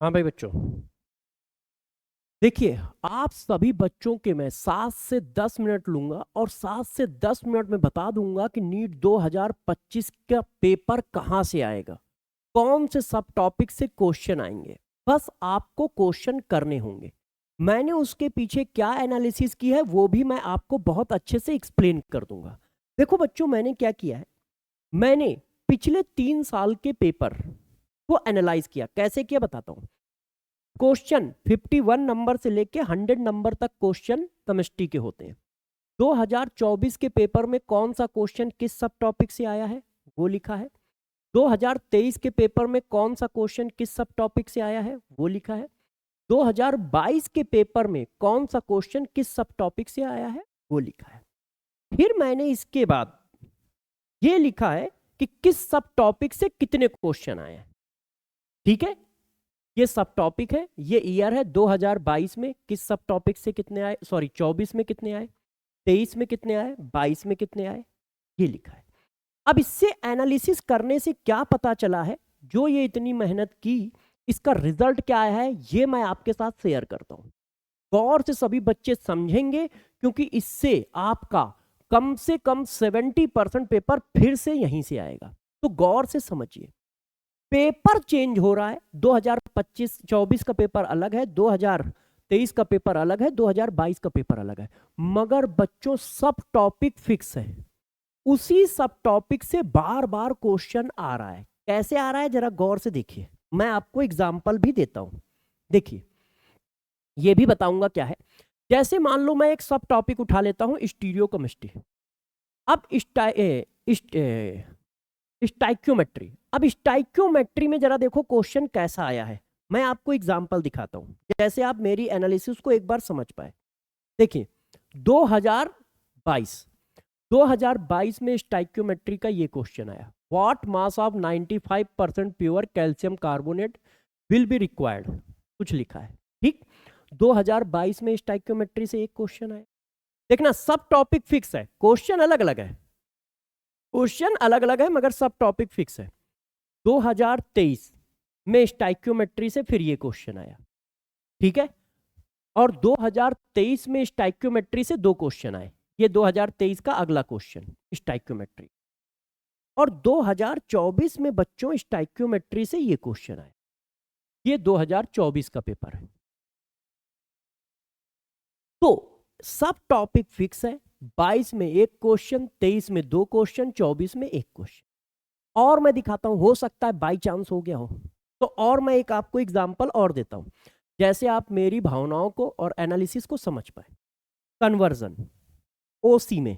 हाँ भाई बच्चों, देखिए आप सभी बच्चों के मैं 7 से 10 मिनट लूंगा और 7 से 10 मिनट में बता दूंगा कि नीट 2025 का पेपर कहाँ से आएगा, कौन से सब टॉपिक से क्वेश्चन आएंगे। बस आपको क्वेश्चन करने होंगे। मैंने उसके पीछे क्या एनालिसिस की है वो भी मैं आपको बहुत अच्छे से एक्सप्लेन कर दूंगा। देखो बच्चों, मैंने क्या किया है, मैंने पिछले 3 साल के पेपर को एनालाइज किया। कैसे किया बताता हूँ। क्वेश्चन 51 नंबर से लेके 100 नंबर तक क्वेश्चन केमिस्ट्री के होते हैं। 2024 के पेपर में कौन सा क्वेश्चन किस सब टॉपिक से आया है वो लिखा है। 2023 के पेपर में कौन सा क्वेश्चन किस सब टॉपिक से आया है वो लिखा है। 2022 के पेपर में कौन सा क्वेश्चन किस सब टॉपिक से आया है वो लिखा है। फिर मैंने इसके बाद ये लिखा है कि किस सब टॉपिक से कितने क्वेश्चन आए हैं। ठीक है, ये सब टॉपिक है, ये ईयर है 2022 में किस सब टॉपिक से कितने आए, सॉरी 24 में कितने आए, 23 में कितने आए, 22 में कितने आए, ये लिखा है। अब इससे एनालिसिस करने से क्या पता चला है, जो ये इतनी मेहनत की इसका रिजल्ट क्या आया है, ये मैं आपके साथ शेयर करता हूं। गौर से सभी बच्चे समझेंगे क्योंकि इससे आपका कम से कम 70% पेपर फिर से यहीं से आएगा। तो गौर से समझिए, पेपर चेंज हो रहा है। 2025-24 का पेपर अलग है, 2023 का पेपर अलग है, 2022 का पेपर अलग है, मगर बच्चों सब टॉपिक फिक्स है। उसी सब टॉपिक से बार बार क्वेश्चन आ रहा है। कैसे आ रहा है जरा गौर से देखिए, मैं आपको एग्जाम्पल भी देता हूं। देखिए, ये भी बताऊंगा क्या है। जैसे मान लो मैं एक सब टॉपिक उठा लेता हूं, स्टीरियोकेमिस्ट्री। अब स्टाइक्योमेट्री। अब स्टाइक्योमेट्री में जरा देखो क्वेश्चन कैसा आया है। मैं आपको एग्जांपल दिखाता हूं, जैसे आप मेरी एनालिसिस को एक बार समझ पाए। देखिए 2022 2022 में स्टाइक्योमेट्री का ये क्वेश्चन आया, what mass of 95% pure calcium carbonate will be required, कुछ लिखा है। ठीक, 2022 में स्टाइक्योमेट्री से एक क्वेश्चन आया। देखना सब टॉपिक फिक्स है, क्वेश्चन अलग अलग है, क्वेश्चन अलग अलग है मगर सब टॉपिक फिक्स है। 2023 में स्टाइक्योमेट्री से फिर ये क्वेश्चन आया। ठीक है, और 2023 में स्टाइक्योमेट्री से दो क्वेश्चन आए। ये 2023 का अगला क्वेश्चन स्टाइक्योमेट्री। और 2024 में बच्चों स्टाइक्योमेट्री से ये क्वेश्चन आए। ये 2024 का पेपर है। तो सब टॉपिक फिक्स है। 22 में एक क्वेश्चन, 23 में दो क्वेश्चन, 24 में एक क्वेश्चन। और मैं दिखाता हूं, हो सकता है बाई चांस हो गया हो तो। और मैं एक आपको एग्जांपल और देता हूं, जैसे आप मेरी भावनाओं को और एनालिसिस को समझ पाए। कन्वर्जन ओसी में,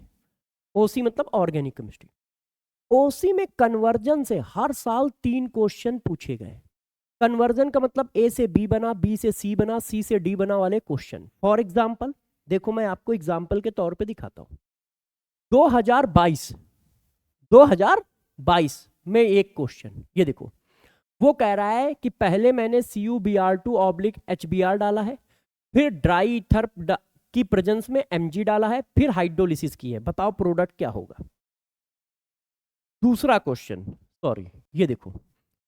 ओसी मतलब ऑर्गेनिक केमिस्ट्री, ओसी में कन्वर्जन से हर साल 3 क्वेश्चन पूछे गए। कन्वर्जन का मतलब ए से बी बना, बी से सी बना, सी से डी बना वाले क्वेश्चन। फॉर एग्जाम्पल देखो, मैं आपको एग्जाम्पल के तौर पे दिखाता हूं। 2022 2022 में एक क्वेश्चन, ये देखो, वो कह रहा है कि पहले मैंने CuBr2/HBr डाला है, फिर ड्राई ईथर की प्रेजेंस में Mg डाला है, फिर हाइड्रोलिसिस की है, बताओ प्रोडक्ट क्या होगा। दूसरा क्वेश्चन, सॉरी ये देखो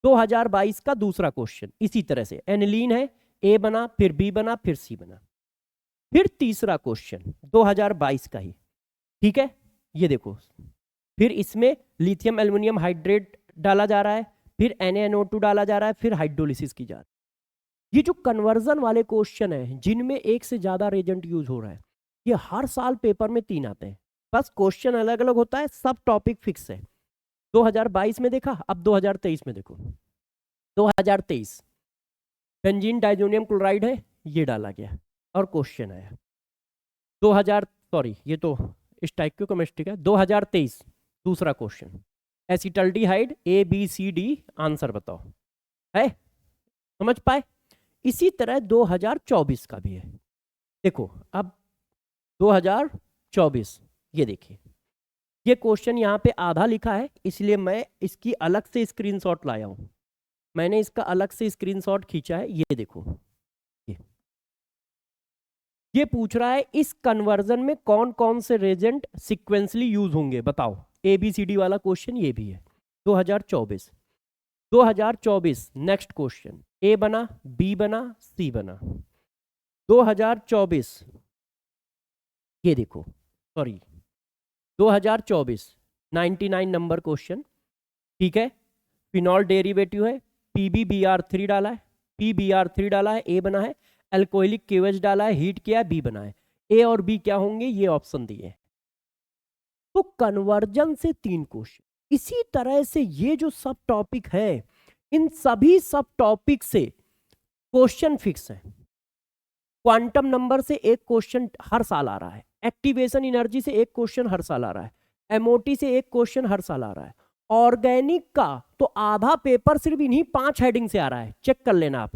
2022 का दूसरा क्वेश्चन इसी तरह से, एनिलीन है, ए बना, फिर बी बना, फिर सी बना। फिर तीसरा क्वेश्चन 2022 का ही, ठीक है, ये देखो, फिर इसमें लिथियम एल्युमिनियम हाइड्रेट डाला जा रहा है, फिर NaNO2 डाला जा रहा है, फिर हाइड्रोलिसिस की जा रही है। ये जो कन्वर्जन वाले क्वेश्चन है जिनमें एक से ज्यादा रेजेंट यूज हो रहा है, ये हर साल पेपर में 3 आते हैं। बस क्वेश्चन अलग अलग होता है, सब टॉपिक फिक्स है। 2022 में देखा, अब 2023 में देखो। 2023 बेंजीन डाइजोनियम क्लोराइड है, ये डाला गया और क्वेश्चन आया। 2000 सॉरी ये तो स्टाइक्योकेमिस्ट्री का। 2023 दूसरा क्वेश्चन, एसिटल्डिहाइड ABCD, आंसर बताओ, है समझ पाए। इसी तरह 2024 का भी है। देखो अब 2024, ये देखिए, ये क्वेश्चन यहाँ पे आधा लिखा है इसलिए मैं इसकी अलग से स्क्रीनशॉट लाया हूं। मैंने इसका अलग से स्क्रीनशॉट खींचा है, ये देखो। ये पूछ रहा है इस कन्वर्जन में कौन कौन से रेजेंट सिक्वेंसली यूज होंगे, बताओ। ABCD वाला क्वेश्चन ये भी है। 2024 नेक्स्ट क्वेश्चन, ए बना, बी बना, सी बना। 2024, ये देखो, सॉरी 2024 99 नंबर क्वेश्चन, ठीक है। फिनॉल डेरिवेटिव है, PbBr3 डाला है, PBr3 डाला है, ए बना है। अल्कोहलिक KOH डाला है, हीट किया है, बी बना है। ए और बी क्या होंगे, ये ऑप्शन दिए हैं। तो कन्वर्जन से 3 क्वेश्चन। इसी तरह से ये जो सब टॉपिक है, इन सभी सब टॉपिक से क्वेश्चन फिक्स है। क्वांटम नंबर से एक क्वेश्चन हर साल आ रहा है, एक्टिवेशन एनर्जी से एक क्वेश्चन हर साल आ रहा है, एमओटी से एक क्वेश्चन हर साल आ रहा है। ऑर्गेनिक का तो आधा पेपर सिर्फ इन्हीं 5 हेडिंग से आ रहा है, चेक कर लेना आप।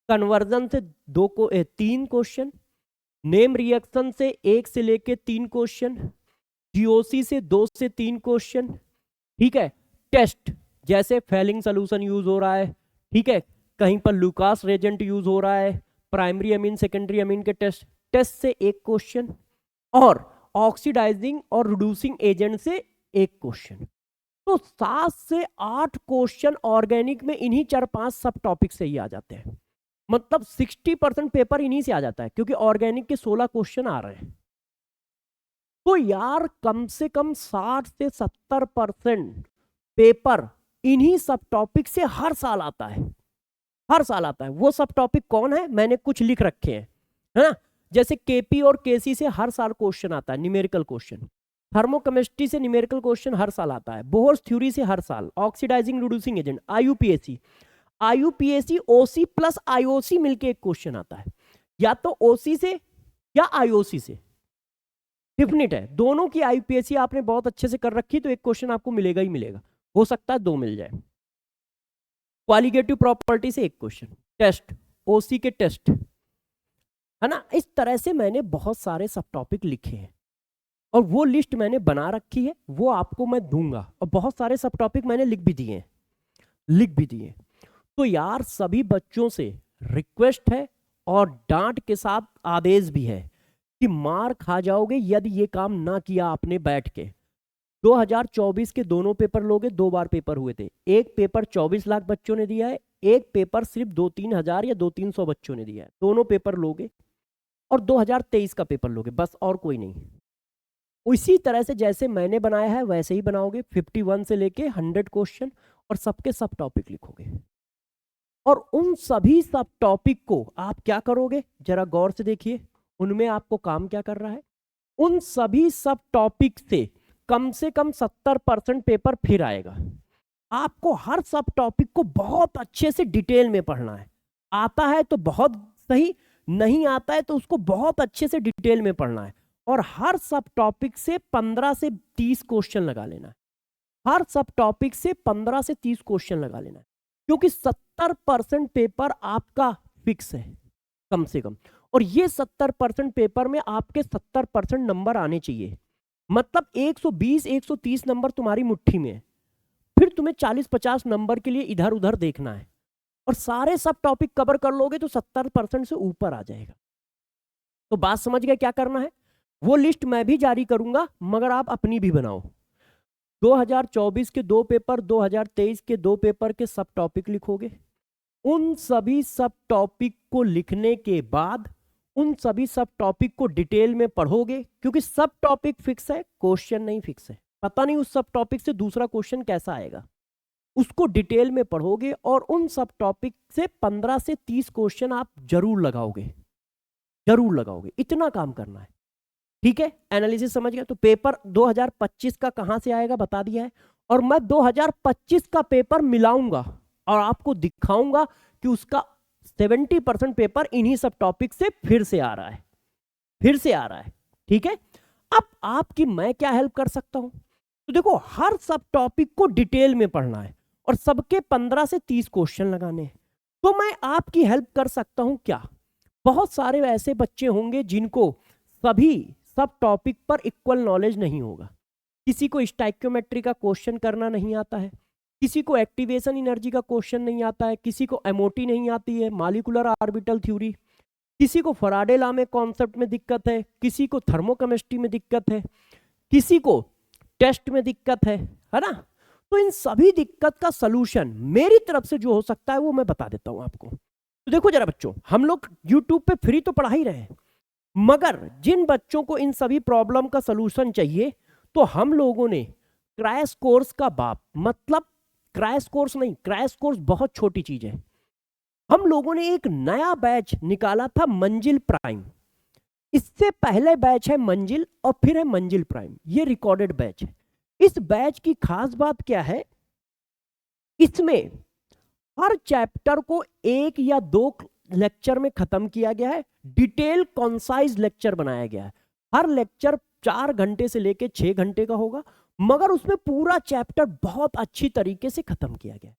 कन्वर्जन से 3 क्वेश्चन, नेम रिएक्शन से 1 से लेके 3 क्वेश्चन, जीओसी से 2 से 3 क्वेश्चन, ठीक है। टेस्ट जैसे फेलिंग सोल्यूशन यूज हो रहा है, ठीक है, कहीं पर लुकास रेजेंट यूज हो रहा है, प्राइमरी अमीन सेकेंडरी अमीन के टेस्ट से 1 क्वेश्चन, और ऑक्सीडाइजिंग और रिड्यूसिंग एजेंट से 1 क्वेश्चन। तो 7 से 8 क्वेश्चन ऑर्गेनिक में इन्हीं 4-5 सब टॉपिक से ही आ जाते हैं। मतलब 60% पेपर इन्हीं से आ जाता है, क्योंकि ऑर्गेनिक के 16 क्वेश्चन आ रहे हैं। तो यार कम से कम 60 से 70% पेपर इन्हीं सब टॉपिक से हर साल आता है, हर साल आता है। वो सब टॉपिक कौन है, मैंने कुछ लिख रखे हैं, है ना। जैसे केपी और केसी से हर साल क्वेश्चन आता है, न्यूमेरिकल क्वेश्चन। थर्मोकेमिस्ट्री से न्यूमेरिकल क्वेश्चन हर साल आता है। बोहर्स थ्योरी से हर साल। ऑक्सीडाइजिंग रिड्यूसिंग एजेंट, आईयूपीएसी ओसी प्लस आईओसी मिलके एक क्वेश्चन आता है, या तो ओसी से या आईओसी से, डिफिनिट है। दोनों की आईयूपीएसी आपने बहुत अच्छे से कर रखी तो एक क्वेश्चन आपको मिलेगा ही मिलेगा, हो सकता है 2 मिल जाए। क्वालिटेटिव प्रॉपर्टी से 1 क्वेश्चन, टेस्ट ओसी के टेस्ट, है ना। इस तरह से मैंने बहुत सारे सब टॉपिक लिखे हैं, और वो लिस्ट मैंने बना रखी है, वो आपको मैं दूंगा। और बहुत सारे सब टॉपिक मैंने लिख भी दिए। तो यार सभी बच्चों से रिक्वेस्ट है और डांट के साथ आदेश भी है कि मार खा जाओगे यदि ये काम ना किया आपने बैठ के। 2024 के दोनों पेपर लोगे, 2 बार पेपर हुए थे। एक पेपर 24 लाख बच्चों ने दिया है, एक पेपर सिर्फ 2-3 हजार या 200-300 बच्चों ने दिया है। दोनों पेपर लोगे और 2023 का पेपर लोगे, बस और कोई नहीं। उसी तरह से जैसे मैंने बनाया है वैसे ही बनाओगे, 51 से लेके 100 क्वेश्चन, और सबके सब टॉपिक लिखोगे। और उन सभी सब टॉपिक को आप क्या करोगे, जरा गौर से देखिए, उनमें आपको काम क्या कर रहा है। उन सभी सब टॉपिक से कम 70% पेपर फिर आएगा। आपको हर सब टॉपिक को बहुत अच्छे से डिटेल में पढ़ना है। आता है तो बहुत सही, नहीं आता है तो उसको बहुत अच्छे से डिटेल में पढ़ना है। और हर सब टॉपिक से 15 से 30 क्वेश्चन लगा लेना है। हर सब टॉपिक से 15 से 30 क्वेश्चन लगा लेना है, क्योंकि 70% पेपर आपका फिक्स है कम से कम। और ये 70% पेपर में आपके 70% नंबर आने चाहिए। मतलब 120-130 नंबर तुम्हारी मुट्ठी में है। फिर तुम्हें 40-50 नंबर के लिए इधर उधर देखना है, और सारे सब टॉपिक कवर कर लोगे तो 70% से ऊपर आ जाएगा। तो बात समझ गए क्या करना है। वो लिस्ट मैं भी जारी करूंगा, मगर आप अपनी भी बनाओ। 2024 के 2 पेपर, 2023 के 2 पेपर के सब टॉपिक लिखोगे। उन सभी सब टॉपिक को लिखने के बाद उन सभी सब टॉपिक को डिटेल में पढ़ोगे, क्योंकि सब टॉपिक फिक्स है, क्वेश्चन नहीं फिक्स है। पता नहीं उस सब टॉपिक से दूसरा क्वेश्चन कैसा आएगा, उसको डिटेल में पढ़ोगे। और उन सब टॉपिक से 15 से 30 क्वेश्चन आप जरूर लगाओगे, इतना काम करना है, ठीक है। एनालिसिस समझ गया। तो पेपर 2025 का कहां से आएगा बता दिया है, और मैं 2025 का पेपर मिलाऊंगा और आपको दिखाऊंगा कि उसका 70% पेपर इन्हीं सब टॉपिक से फिर से आ रहा है, ठीक है। अब आपकी मैं क्या हेल्प कर सकता हूं, तो देखो हर सब टॉपिक को डिटेल में पढ़ना है और सबके 15 से 30 क्वेश्चन लगाने हैं। तो मैं आपकी हेल्प कर सकता हूं क्या, बहुत सारे ऐसे बच्चे होंगे जिनको सभी सब टॉपिक पर इक्वल नॉलेज नहीं होगा। किसी को स्टाइक्योमेट्री का क्वेश्चन करना नहीं आता है, किसी को एक्टिवेशन एनर्जी का क्वेश्चन नहीं आता है, किसी को एमओटी नहीं आती है, मॉलिक्यूलर ऑर्बिटल थ्योरी, किसी को फैराडे लॉ में कॉन्सेप्ट में दिक्कत है, किसी को थर्मोकेमिस्ट्री में दिक्कत है, किसी को टेस्ट में दिक्कत है ना। तो इन सभी दिक्कत का सलूशन मेरी तरफ से जो हो सकता है वो मैं बता देता हूं आपको। तो देखो जरा बच्चों, हम लोग यूट्यूब पे फ्री तो पढ़ा ही रहे हैं, मगर जिन बच्चों को इन सभी प्रॉब्लम का सलूशन चाहिए, तो हम लोगों ने क्रैश कोर्स का बाप, मतलब क्रैश कोर्स नहीं, क्रैश कोर्स बहुत छोटी चीज है, हम लोगों ने एक नया बैच निकाला था, मंजिल प्राइम। इससे पहले बैच है मंजिल और फिर है मंजिल प्राइम, ये रिकॉर्डेड बैच है। इस बैच की खास बात क्या है, इसमें हर चैप्टर को 1 या 2 लेक्चर में खत्म किया गया है, डिटेल कॉन्साइज लेक्चर बनाया गया है। हर लेक्चर 4 घंटे से लेकर 6 घंटे का होगा, मगर उसमें पूरा चैप्टर बहुत अच्छी तरीके से खत्म किया गया है।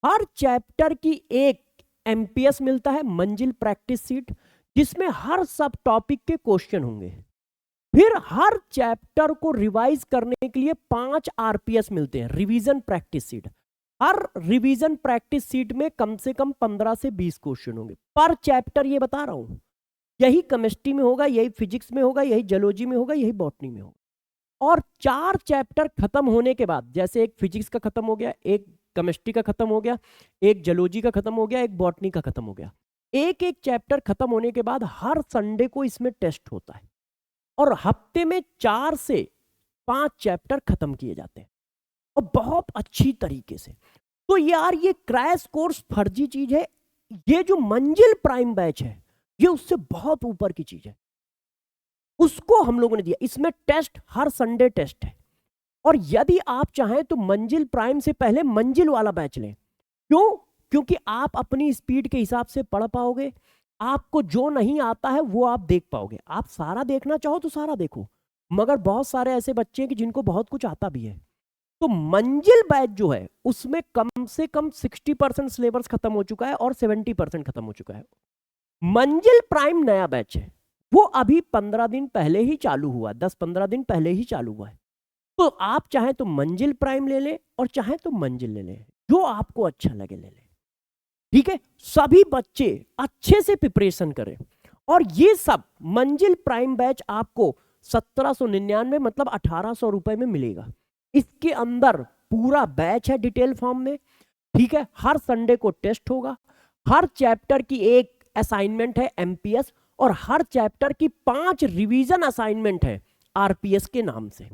हर चैप्टर की एक एमपीएस मिलता है, मंजिल प्रैक्टिस सीट, जिसमें हर सब टॉपिक के क्वेश्चन होंगे। फिर हर चैप्टर को रिवाइज करने के लिए 5 आरपीएस मिलते हैं, रिवीजन प्रैक्टिस सीट। हर रिवीजन प्रैक्टिस सीट में कम से कम 15 से 20 क्वेश्चन होंगे पर चैप्टर, ये बता रहा हूं। यही केमिस्ट्री में होगा, यही फिजिक्स में होगा, यही जूलॉजी में होगा, यही बॉटनी में होगा। और 4 चैप्टर खत्म होने के बाद, जैसे एक फिजिक्स का खत्म हो गया, एक केमिस्ट्री का खत्म हो गया, एक जूलॉजी का खत्म हो गया, एक बॉटनी का खत्म हो गया, एक एक चैप्टर खत्म होने के बाद हर संडे को इसमें टेस्ट होता है और हफ्ते में 4 से 5 चैप्टर खत्म किए जाते हैं और बहुत अच्छी तरीके से। तो यार ये क्रैश कोर्स फर्जी चीज है, ये जो मंजिल प्राइम बैच है ये उससे बहुत ऊपर की चीज है, उसको हम लोगों ने दिया। इसमें टेस्ट हर संडे टेस्ट है, और यदि आप चाहें तो मंजिल प्राइम से पहले मंजिल वाला बैच लें। क्यों? क्योंकि आप अपनी स्पीड के हिसाब से पढ़ पाओगे, आपको जो नहीं आता है वो आप देख पाओगे। आप सारा देखना चाहो तो सारा देखो, मगर बहुत सारे ऐसे बच्चे हैं कि जिनको बहुत कुछ आता भी है। तो मंजिल बैच जो है उसमें कम से कम 60% सिलेबस खत्म हो चुका है और 70% खत्म हो चुका है। मंजिल प्राइम नया बैच है, वो अभी 15 दिन पहले ही चालू हुआ, 10-15 दिन पहले ही चालू हुआ है। तो आप चाहें तो मंजिल प्राइम ले लें और चाहें तो मंजिल ले लें, जो आपको अच्छा लगे ले लें। ठीक है, सभी बच्चे अच्छे से प्रिपरेशन करें। और ये सब मंजिल प्राइम बैच आपको 1799 मतलब 1800 रुपए में मिलेगा। इसके अंदर पूरा बैच है डिटेल फॉर्म में। ठीक है, हर संडे को टेस्ट होगा, हर चैप्टर की एक असाइनमेंट है एमपीएस, और हर चैप्टर की 5 रिवीजन असाइनमेंट है आरपीएस के नाम से,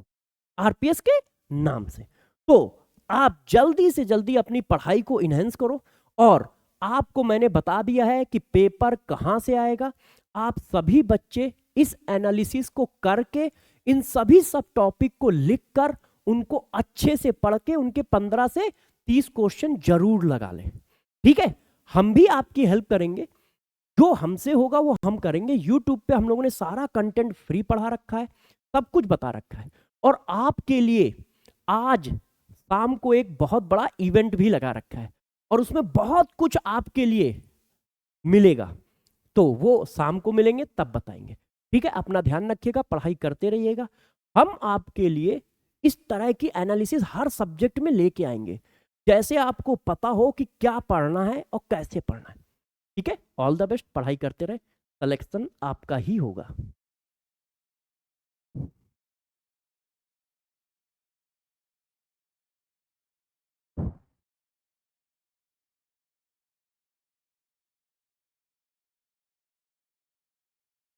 आरपीएस के नाम से। तो आप जल्दी से जल्दी अपनी पढ़ाई को इनहेंस करो, और आपको मैंने बता दिया है कि पेपर कहां से आएगा। आप सभी बच्चे इस एनालिसिस को करके इन सभी सब टॉपिक को लिखकर उनको अच्छे से पढ़ के उनके 15 से 30 क्वेश्चन जरूर लगा लें। ठीक है, हम भी आपकी हेल्प करेंगे, जो हमसे होगा वो हम करेंगे। यूट्यूब पे हम लोगों ने सारा कंटेंट फ्री पढ़ा रखा है, सब कुछ बता रखा है, और आपके लिए आज शाम को एक बहुत बड़ा इवेंट भी लगा रखा है, और उसमें बहुत कुछ आपके लिए मिलेगा। तो वो शाम को मिलेंगे तब बताएंगे। ठीक है, अपना ध्यान रखिएगा, पढ़ाई करते रहिएगा। हम आपके लिए इस तरह की एनालिसिस हर सब्जेक्ट में लेके आएंगे, जैसे आपको पता हो कि क्या पढ़ना है और कैसे पढ़ना है। ठीक है, ऑल द बेस्ट, पढ़ाई करते रहे, सिलेक्शन आपका ही होगा।